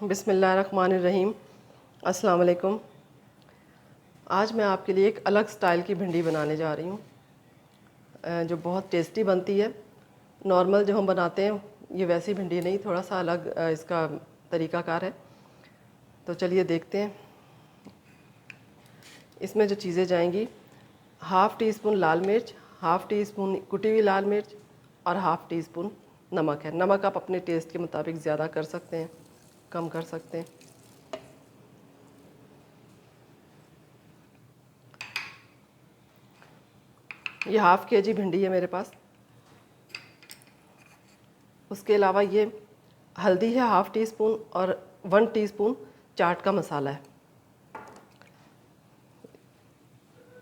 बिस्मिल्लाहिर्रहमानिर्रहीम। अस्सलाम वालेकुम। आज मैं आपके लिए एक अलग स्टाइल की भिंडी बनाने जा रही हूँ जो बहुत टेस्टी बनती है। नॉर्मल जो हम बनाते हैं ये वैसी भिंडी नहीं, थोड़ा सा अलग इसका तरीक़ाकार है। तो चलिए देखते हैं। इसमें जो चीज़ें जाएंगी, हाफ़ टी स्पून लाल मिर्च, हाफ़ टी स्पून कुटी हुई लाल मिर्च और हाफ़ टी स्पून नमक है। नमक आप अपने टेस्ट के मुताबिक ज़्यादा कर सकते हैं, कम कर सकते हैं। ये हाफ़ केजी भिंडी है मेरे पास। उसके अलावा ये हल्दी है हाफ़ टी स्पून और 1 टीस्पून चाट का मसाला है।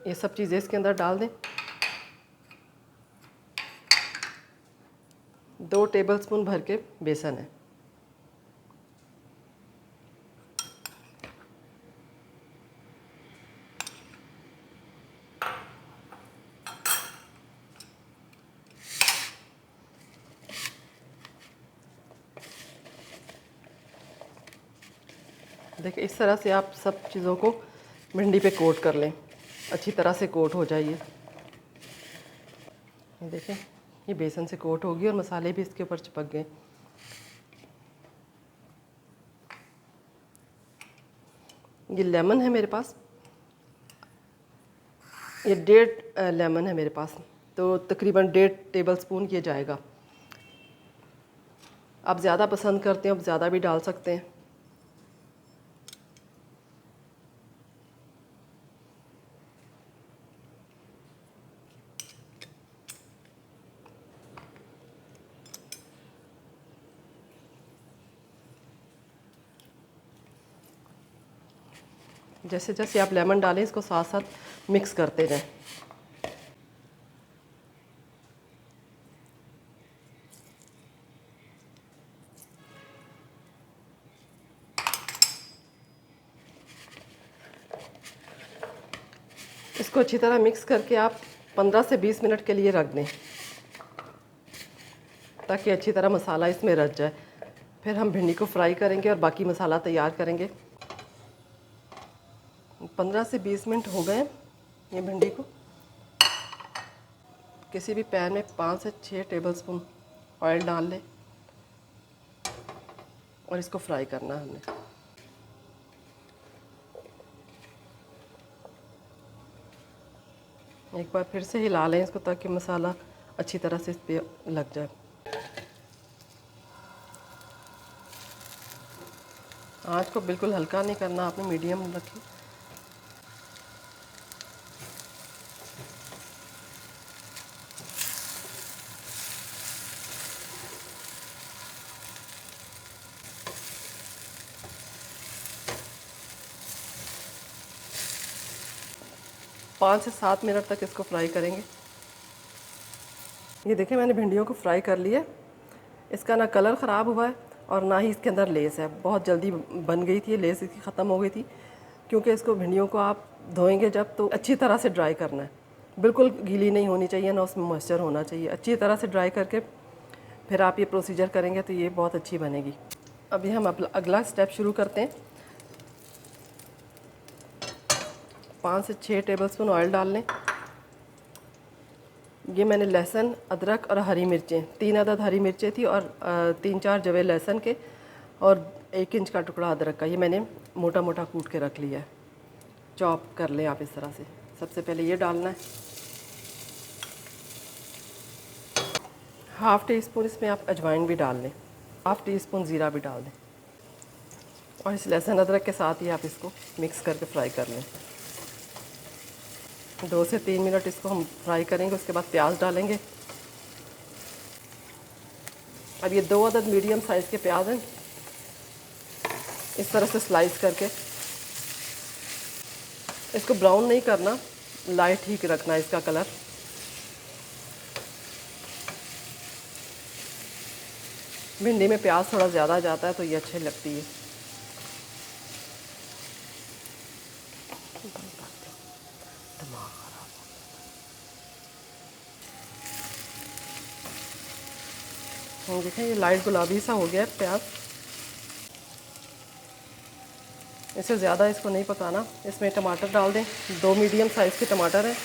ये सब चीज़ें इसके अंदर डाल दें। 2 टेबलस्पून भर के बेसन है। देखिए इस तरह से आप सब चीज़ों को भिंडी पे कोट कर लें, अच्छी तरह से कोट हो जाइए। देखें ये बेसन से कोट होगी और मसाले भी इसके ऊपर चिपक गए। ये लेमन है मेरे पास, ये 1.5 लेमन है मेरे पास, तो तकरीबन 1.5 टेबलस्पून ये जाएगा। आप ज़्यादा पसंद करते हैं आप ज़्यादा भी डाल सकते हैं। जैसे जैसे आप लेमन डालें इसको साथ साथ मिक्स करते रहें। इसको अच्छी तरह मिक्स करके आप 15 से 20 मिनट के लिए रख दें ताकि अच्छी तरह मसाला इसमें रच जाए। फिर हम भिंडी को फ्राई करेंगे और बाकी मसाला तैयार करेंगे। 15 से 20 मिनट हो गए ये भिंडी को। किसी भी पैन में 5 से 6 टेबलस्पून ऑयल डाल लें और इसको फ्राई करना है हमने। एक बार फिर से हिला लें इसको ताकि मसाला अच्छी तरह से इस पर लग जाए। आँच को बिल्कुल हल्का नहीं करना आपने, मीडियम रखें। पाँच से 7 मिनट तक इसको फ्राई करेंगे। ये देखिए मैंने भिंडियों को फ्राई कर लिया। इसका ना कलर ख़राब हुआ है और ना ही इसके अंदर लेस है। बहुत जल्दी बन गई थी, लेस इसकी ख़त्म हो गई थी। क्योंकि इसको भिंडियों को आप धोएंगे जब तो अच्छी तरह से ड्राई करना है, बिल्कुल गीली नहीं होनी चाहिए, ना उसमें मॉइस्चर होना चाहिए। अच्छी तरह से ड्राई करके फिर आप ये प्रोसीजर करेंगे तो ये बहुत अच्छी बनेगी। अभी हम अगला स्टेप शुरू करते हैं। 5 से 6 टेबलस्पून ऑयल डाल लें। ये मैंने लहसुन, अदरक और हरी मिर्चें, 3 अदद हरी मिर्चें थी और 3-4 जवे लहसुन के और 1 इंच का टुकड़ा अदरक का, ये मैंने मोटा मोटा कूट के रख लिया है। चॉप कर लें आप इस तरह से। सबसे पहले ये डालना है। हाफ़ टी स्पून इसमें आप अजवाइन भी डाल लें, हाफ़ टी स्पून ज़ीरा भी डाल दें और इस लहसुन अदरक के साथ ही आप इसको मिक्स करके फ्राई कर लें। 2 से 3 मिनट इसको हम फ्राई करेंगे। उसके बाद प्याज डालेंगे। अब ये 2 अदद मीडियम साइज़ के प्याज हैं, इस तरह से स्लाइस करके इसको ब्राउन नहीं करना, लाइट ही रखना इसका कलर। भिंडी में प्याज थोड़ा ज़्यादा जाता है तो ये अच्छी लगती है। देखें ये लाइट गुलाबी सा हो गया है प्याज। इससे ज़्यादा इसको नहीं पकाना। इसमें टमाटर डाल दें, 2 मीडियम साइज़ के टमाटर हैं,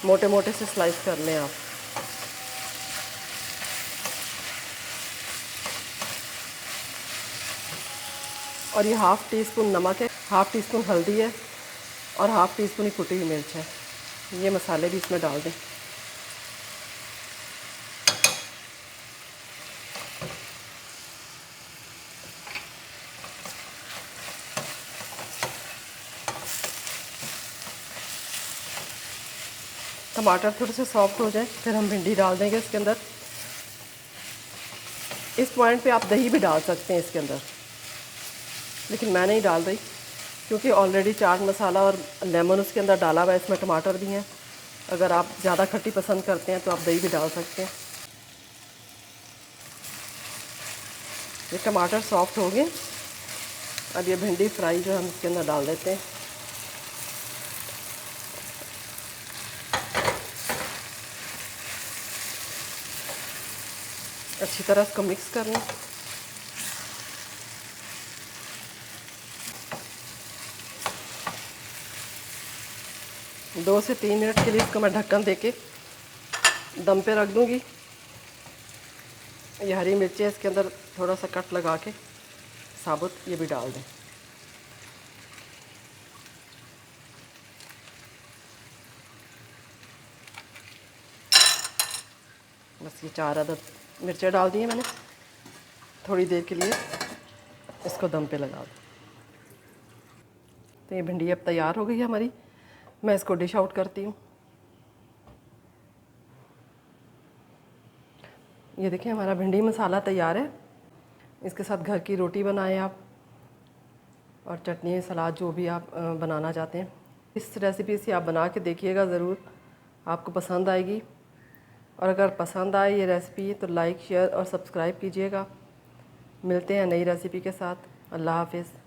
मोटे मोटे से स्लाइस कर लें आप। और ये हाफ़ टी स्पून नमक है, हाफ़ टी स्पून हल्दी है और हाफ़ टी स्पून ही कुटी हुई मिर्च है। ये मसाले भी इसमें डाल दें। टमाटर थोड़े से सॉफ्ट हो जाए फिर हम भिंडी डाल देंगे इसके अंदर। इस पॉइंट पे आप दही भी डाल सकते हैं इसके अंदर, लेकिन मैं नहीं डाल रही क्योंकि ऑलरेडी चाट मसाला और लेमन उसके अंदर डाला हुआ है, इसमें टमाटर भी हैं। अगर आप ज़्यादा खट्टी पसंद करते हैं तो आप दही भी डाल सकते हैं। ये टमाटर सॉफ्ट हो गए, अब ये भिंडी फ्राई जो हम इसके अंदर डाल देते हैं। अच्छी तरह इसको मिक्स कर लें। दो से 3 मिनट के लिए इसको मैं ढक्कन देके दम पे रख दूंगी। ये हरी मिर्ची इसके अंदर थोड़ा सा कट लगा के साबुत ये भी डाल दें। बस ये 4 अदद मिर्चें डाल दी हैं मैंने। थोड़ी देर के लिए इसको दम पे लगा दूँ। तो ये भिंडी अब तैयार हो गई है हमारी। मैं इसको डिश आउट करती हूँ। ये देखिए हमारा भिंडी मसाला तैयार है। इसके साथ घर की रोटी बनाएं आप, और चटनी सलाद जो भी आप बनाना चाहते हैं। इस रेसिपी से आप बना के देखिएगा ज़रूर, आपको पसंद आएगी। और अगर पसंद आए ये रेसिपी तो लाइक शेयर और सब्सक्राइब कीजिएगा। मिलते हैं नई रेसिपी के साथ। अल्लाह हाफ़िज़।